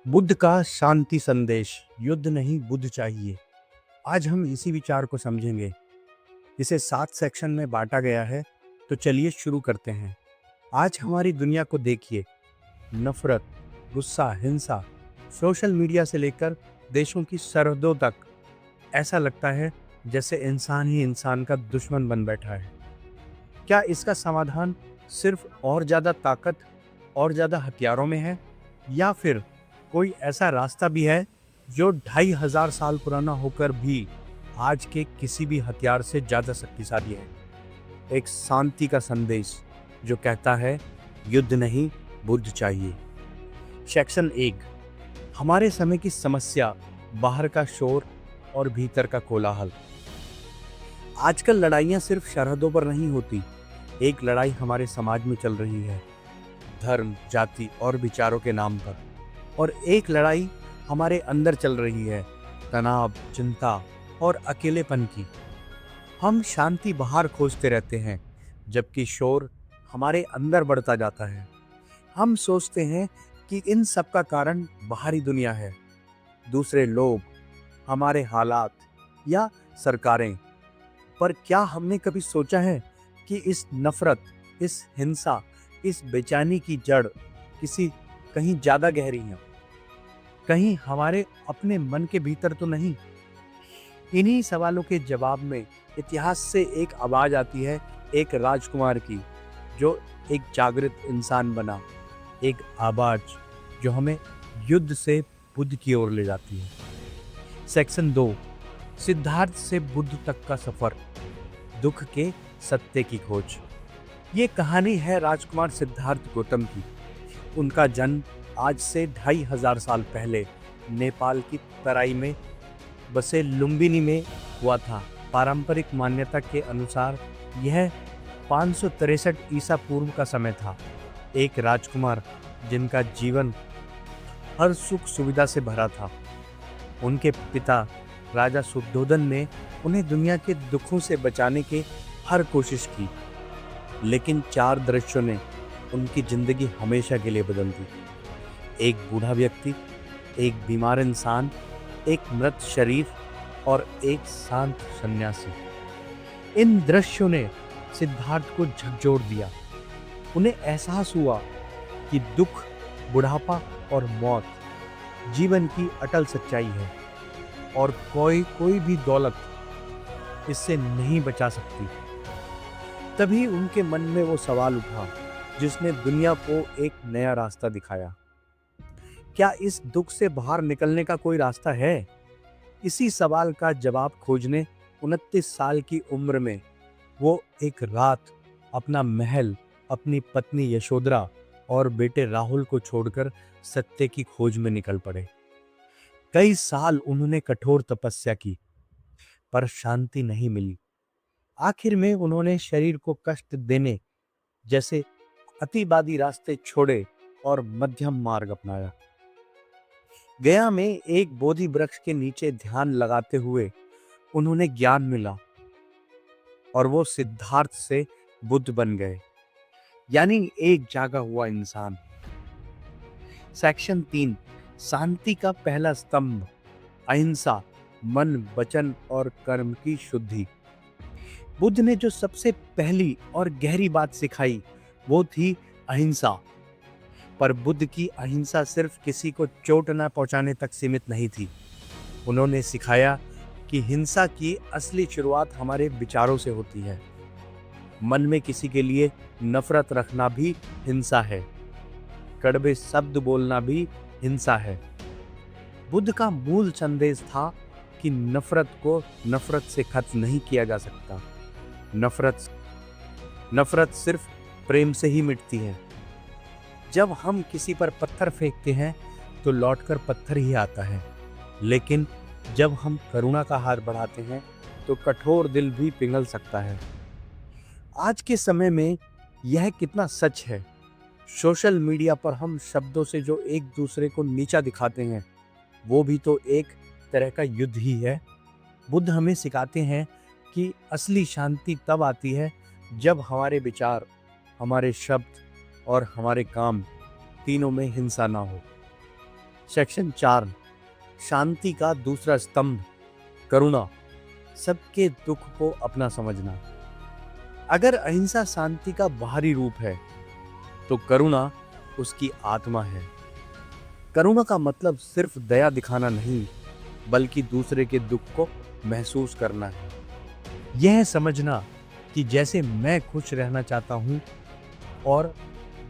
बुद्ध का शांति संदेश, युद्ध नहीं बुद्ध चाहिए। आज हम इसी विचार को समझेंगे। इसे 7 सेक्शन में बांटा गया है, तो चलिए शुरू करते हैं। आज हमारी दुनिया को देखिए। नफरत, गुस्सा, हिंसा, सोशल मीडिया से लेकर देशों की सरहदों तक। ऐसा लगता है जैसे इंसान ही इंसान का दुश्मन बन बैठा है। क्या इसका समाधान सिर्फ और ज़्यादा ताकत और ज़्यादा हथियारों में है, या फिर कोई ऐसा रास्ता भी है जो 2500 साल पुराना होकर भी आज के किसी भी हथियार से ज़्यादा शक्तिशाली है? एक शांति का संदेश जो कहता है युद्ध नहीं बुद्ध चाहिए। सेक्शन 1, हमारे समय की समस्या, बाहर का शोर और भीतर का कोलाहल। आजकल लड़ाइयाँ सिर्फ सरहदों पर नहीं होती, एक लड़ाई हमारे समाज में चल रही है, धर्म, जाति और विचारों के नाम पर। और एक लड़ाई हमारे अंदर चल रही है, तनाव, चिंता और अकेलेपन की। हम शांति बाहर खोजते रहते हैं, जबकि शोर हमारे अंदर बढ़ता जाता है। हम सोचते हैं कि इन सब का कारण बाहरी दुनिया है, दूसरे लोग, हमारे हालात या सरकारें। पर क्या हमने कभी सोचा है कि इस नफरत, इस हिंसा, इस बेचैनी की जड़ कहीं ज़्यादा गहरी है? कहीं हमारे अपने मन के भीतर तो नहीं? इन्हीं सवालों के जवाब में इतिहास से एक आवाज़ आती है, एक राजकुमार की, जो एक जागृत इंसान बना, एक आवाज़ जो हमें युद्ध से बुद्ध की ओर ले जाती है। सेक्शन 2, सिद्धार्थ से बुद्ध तक का सफर, दुख के सत्य की खोज। ये कहानी है राजकुमार सिद्धार्थ गौतम की। उनका जन्म आज से 2500 साल पहले नेपाल की तराई में बसे लुम्बिनी में हुआ था। पारंपरिक मान्यता के अनुसार यह 563 ईसा पूर्व का समय था। एक राजकुमार जिनका जीवन हर सुख सुविधा से भरा था। उनके पिता राजा शुद्धोधन ने उन्हें दुनिया के दुखों से बचाने की हर कोशिश की, लेकिन 4 दृश्यों ने उनकी जिंदगी हमेशा के लिए बदल दी। एक बूढ़ा व्यक्ति, एक बीमार इंसान, एक मृत शरीर और एक शांत सन्यासी। इन दृश्यों ने सिद्धार्थ को झकझोर दिया। उन्हें एहसास हुआ कि दुख, बुढ़ापा और मौत जीवन की अटल सच्चाई है, और कोई भी दौलत इससे नहीं बचा सकती। तभी उनके मन में वो सवाल उठा जिसने दुनिया को एक नया रास्ता दिखाया। क्या इस दुख से बाहर निकलने का कोई रास्ता है? इसी सवाल का जवाब खोजने 29 साल की उम्र में वो एक रात अपना महल, अपनी पत्नी यशोधरा और बेटे राहुल को छोड़कर सत्य की खोज में निकल पड़े। कई साल उन्होंने कठोर तपस्या की, पर शांति नहीं मिली। आखिर में उन्होंने शरीर को कष्ट देने जैसे अतिवादी रास्ते छोड़े और मध्यम मार्ग अपनाया। गया में एक बोधि वृक्ष के नीचे ध्यान लगाते हुए उन्होंने ज्ञान मिला, और वो सिद्धार्थ से बुद्ध बन गए, यानी एक जागा हुआ इंसान। सेक्शन 3, शांति का पहला स्तंभ, अहिंसा, मन, वचन और कर्म की शुद्धि। बुद्ध ने जो सबसे पहली और गहरी बात सिखाई वो थी अहिंसा। पर बुद्ध की अहिंसा सिर्फ किसी को चोट न पहुंचाने तक सीमित नहीं थी। उन्होंने सिखाया कि हिंसा की असली शुरुआत हमारे विचारों से होती है। मन में किसी के लिए नफरत रखना भी हिंसा है, कड़वे शब्द बोलना भी हिंसा है। बुद्ध का मूल संदेश था कि नफरत को नफरत से खत्म नहीं किया जा सकता। नफरत सिर्फ प्रेम से ही मिटती है। जब हम किसी पर पत्थर फेंकते हैं तो लौटकर पत्थर ही आता है, लेकिन जब हम करुणा का हाथ बढ़ाते हैं तो कठोर दिल भी पिघल सकता है। आज के समय में यह कितना सच है। सोशल मीडिया पर हम शब्दों से जो एक दूसरे को नीचा दिखाते हैं, वो भी तो एक तरह का युद्ध ही है। बुद्ध हमें सिखाते हैं कि असली शांति तब आती है जब हमारे विचार, हमारे शब्द और हमारे काम तीनों में हिंसा ना हो। सेक्शन 4, शांति का दूसरा स्तंभ, करुणा, सबके दुख को अपना समझना। अगर अहिंसा शांति का बाहरी रूप है तो करुणा उसकी आत्मा है। करुणा का मतलब सिर्फ दया दिखाना नहीं, बल्कि दूसरे के दुख को महसूस करना है। यह समझना कि जैसे मैं खुश रहना चाहता हूँ और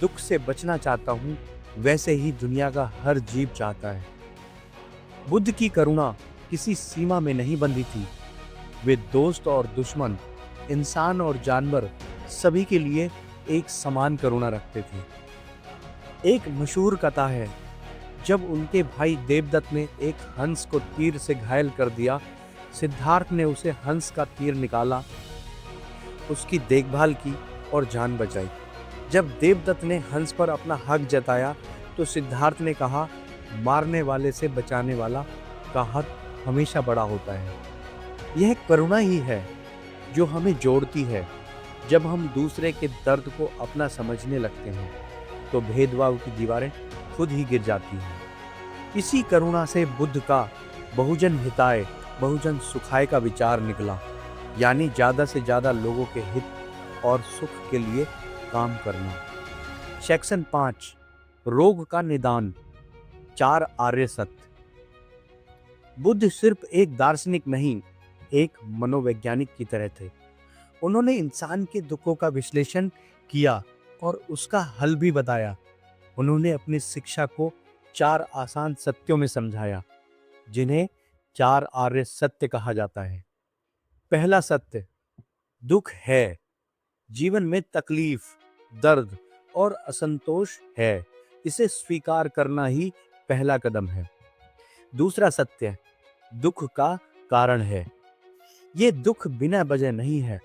दुख से बचना चाहता हूँ, वैसे ही दुनिया का हर जीव चाहता है। बुद्ध की करुणा किसी सीमा में नहीं बंधी थी। वे दोस्त और दुश्मन, इंसान और जानवर, सभी के लिए एक समान करुणा रखते थे। एक मशहूर कथा है, जब उनके भाई देवदत्त ने एक हंस को तीर से घायल कर दिया, सिद्धार्थ ने उसे हंस का तीर निकाला, उसकी देखभाल की और जान बचाई। जब देवदत्त ने हंस पर अपना हक जताया तो सिद्धार्थ ने कहा, मारने वाले से बचाने वाला का हक हमेशा बड़ा होता है। यह करुणा ही है जो हमें जोड़ती है। जब हम दूसरे के दर्द को अपना समझने लगते हैं तो भेदभाव की दीवारें खुद ही गिर जाती हैं। इसी करुणा से बुद्ध का बहुजन हिताय बहुजन सुखाय का विचार निकला, यानी ज्यादा से ज्यादा लोगों के हित और सुख के लिए काम करना। सेक्शन 5, रोग का निदान, 4 आर्य सत्य। बुद्ध सिर्फ एक दार्शनिक नहीं, एक मनोवैज्ञानिक की तरह थे। उन्होंने इंसान के दुखों का विश्लेषण किया और उसका हल भी बताया। उन्होंने अपनी शिक्षा को 4 आसान सत्यों में समझाया, जिन्हें 4 आर्य सत्य कहा जाता है। पहला सत्य, दुख है। जीवन में तकलीफ, दर्द और असंतोष है। इसे स्वीकार करना ही पहला कदम है। दूसरा सत्य, दुख का कारण है। ये दुख बिना वजह नहीं है।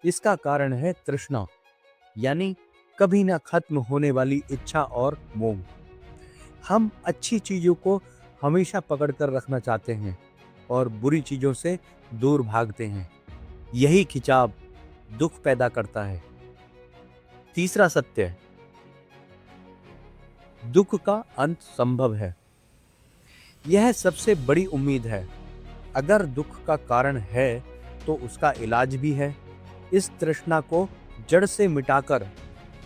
इसका कारण है तृष्णा, यानी कभी ना खत्म होने वाली इच्छा और मोह। हम अच्छी चीजों को हमेशा पकड़ कर रखना चाहते हैं और बुरी चीजों से दूर भागते हैं। यही खिंचाव दुख पैदा करता है। तीसरा सत्य, दुख का अंत संभव है। यह सबसे बड़ी उम्मीद है। अगर दुख का कारण है तो उसका इलाज भी है। इस तृष्णा को जड़ से मिटाकर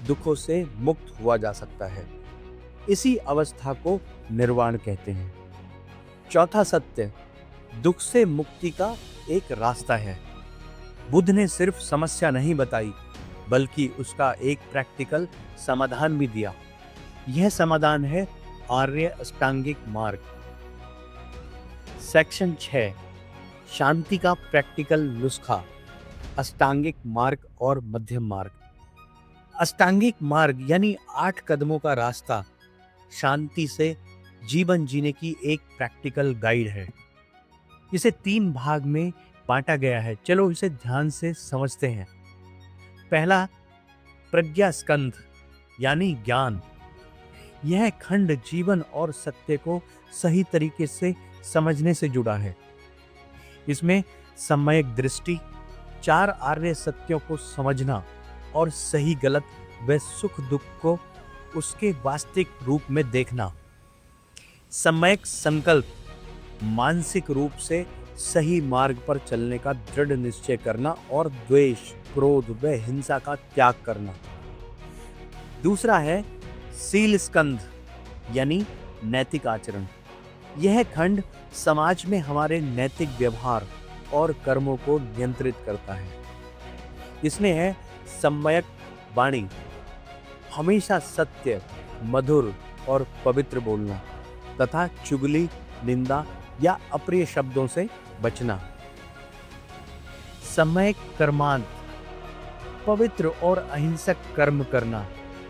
दुखों से मुक्त हुआ जा सकता है। इसी अवस्था को निर्वाण कहते हैं। चौथा सत्य, दुख से मुक्ति का एक रास्ता है। बुद्ध ने सिर्फ समस्या नहीं बताई, बल्कि उसका एक प्रैक्टिकल समाधान भी दिया। यह समाधान है आर्य अष्टांगिक मार्ग। सेक्शन 6, शांति का प्रैक्टिकल नुस्खा, अष्टांगिक मार्ग और मध्यम मार्ग। अष्टांगिक मार्ग यानी 8 कदमों का रास्ता शांति से जीवन जीने की एक प्रैक्टिकल गाइड है। इसे 3 भाग में बांटा गया है। चलो इसे ध्यान से समझते हैं। पहला, प्रज्ञा स्कंध यानी ज्ञान। यह खंड जीवन और सत्य को सही तरीके से समझने से जुड़ा है। इसमें सम्यक दृष्टि, 4 आर्य सत्यों को समझना और सही गलत व सुख दुख को उसके वास्तविक रूप में देखना। सम्यक संकल्प, मानसिक रूप से सही मार्ग पर चलने का दृढ़ निश्चय करना और द्वेष, क्रोध व हिंसा का त्याग करना। दूसरा है शील स्कंध यानी नैतिक आचरण। यह खंड समाज में हमारे नैतिक व्यवहार और कर्मों को नियंत्रित करता है। इसमें है सम्यक वाणी, हमेशा सत्य, मधुर और पवित्र बोलना तथा चुगली, निंदा या अप्रिय शब्दों से बचना। सम्यक कर्मांत, पवित्र और अहिंसक कर्म करना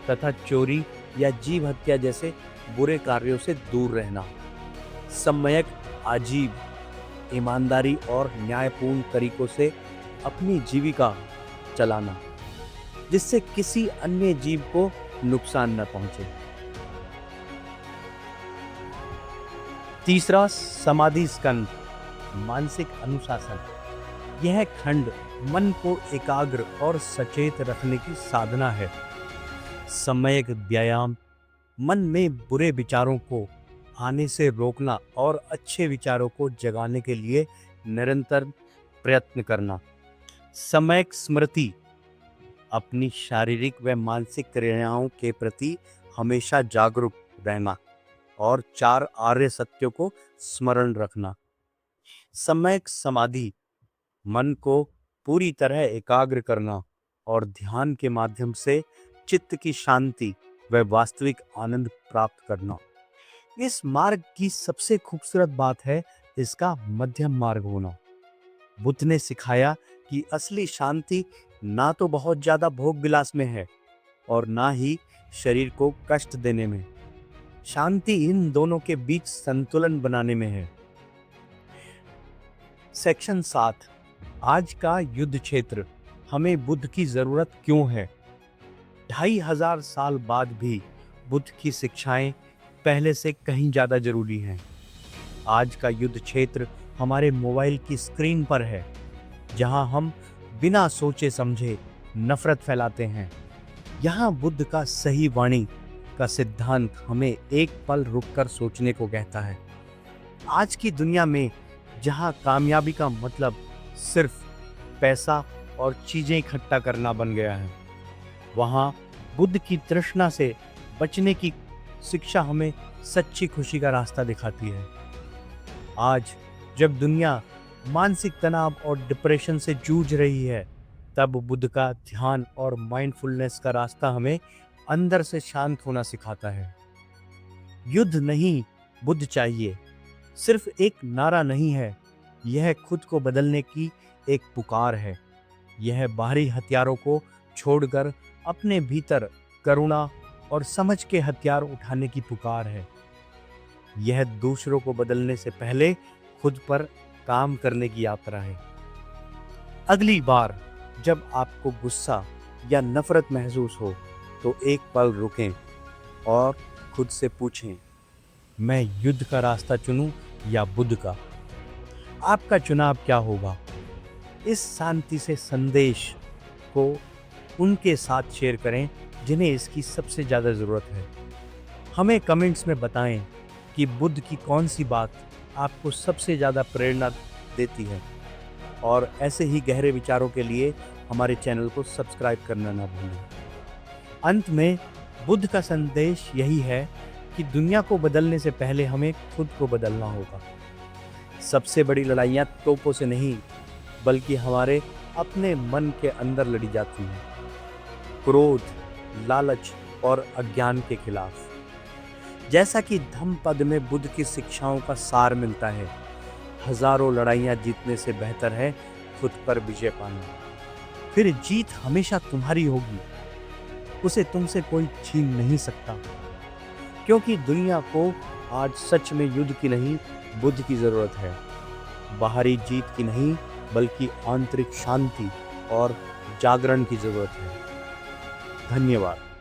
तथा चोरी या जीव हत्या जैसे बुरे कार्यों से दूर रहना। सम्यक आजीव, ईमानदारी और न्यायपूर्ण तरीकों से अपनी जीविका चलाना, जिससे किसी अन्य जीव को नुकसान न पहुंचे। तीसरा, समाधि स्कंध, मानसिक अनुशासन। यह खंड मन को एकाग्र और सचेत रखने की साधना है। सम्यक व्यायाम, मन में बुरे विचारों को आने से रोकना और अच्छे विचारों को जगाने के लिए निरंतर प्रयत्न करना। सम्यक स्मृति, अपनी शारीरिक व मानसिक क्रियाओं के प्रति हमेशा जागरूक रहना और 4 आर्य सत्यों को स्मरण रखना। सम्यक समाधि, मन को पूरी तरह एकाग्र करना और ध्यान के माध्यम से चित्त की शांति व वास्तविक आनंद प्राप्त करना। इस मार्ग की सबसे खूबसूरत बात है इसका मध्यम मार्ग होना। बुद्ध ने सिखाया कि असली शांति ना तो बहुत ज्यादा भोग विलास में है और ना ही शरीर को कष्ट देने में। शांति इन दोनों के बीच संतुलन बनाने में है। सेक्शन 7, आज का युद्ध क्षेत्र, हमें बुद्ध की जरूरत क्यों है। 2500 साल बाद भी बुद्ध की शिक्षाएं पहले से कहीं ज्यादा जरूरी हैं। आज का युद्ध क्षेत्र हमारे मोबाइल की स्क्रीन पर है, जहां हम बिना सोचे समझे नफरत फैलाते हैं। यहाँ बुद्ध का सही वाणी का सिद्धांत हमें एक पल रुककर सोचने को कहता है। आज की दुनिया में जहाँ कामयाबी का मतलब सिर्फ पैसा और चीजें इकट्ठा करना बन गया है, वहाँ बुद्ध की तृष्णा से बचने की शिक्षा हमें सच्ची खुशी का रास्ता दिखाती है। आज जब दुनिया मानसिक तनाव और डिप्रेशन से जूझ रही है, तब बुद्ध का ध्यान और माइंडफुलनेस का रास्ता हमें अंदर से शांत होना सिखाता है। युद्ध नहीं, बुद्ध चाहिए सिर्फ एक नारा नहीं है, यह खुद को बदलने की एक पुकार है। यह बाहरी हथियारों को छोड़कर अपने भीतर करुणा और समझ के हथियार उठाने की पुकार है। यह दूसरों को बदलने से पहले खुद पर काम करने की यात्रा है। अगली बार जब आपको गुस्सा या नफरत महसूस हो तो एक पल रुकें और खुद से पूछें, मैं युद्ध का रास्ता चुनूं या बुद्ध का। आपका चुनाव क्या होगा। इस शांति से संदेश को उनके साथ शेयर करें जिन्हें इसकी सबसे ज़्यादा ज़रूरत है। हमें कमेंट्स में बताएं कि बुद्ध की कौन सी बात आपको सबसे ज़्यादा प्रेरणा देती है, और ऐसे ही गहरे विचारों के लिए हमारे चैनल को सब्सक्राइब करना ना भूलें। अंत में बुद्ध का संदेश यही है कि दुनिया को बदलने से पहले हमें खुद को बदलना होगा। सबसे बड़ी लड़ाइयाँ तोपों से नहीं, बल्कि हमारे अपने मन के अंदर लड़ी जाती हैं, क्रोध, लालच और अज्ञान के खिलाफ। जैसा कि धम्मपद में बुद्ध की शिक्षाओं का सार मिलता है, हजारों लड़ाइयाँ जीतने से बेहतर है खुद पर विजय पाना। फिर जीत हमेशा तुम्हारी होगी, उसे तुमसे कोई छीन नहीं सकता। क्योंकि दुनिया को आज सच में युद्ध की नहीं, बुद्ध की जरूरत है। बाहरी जीत की नहीं, बल्कि आंतरिक शांति और जागरण की जरूरत है। धन्यवाद।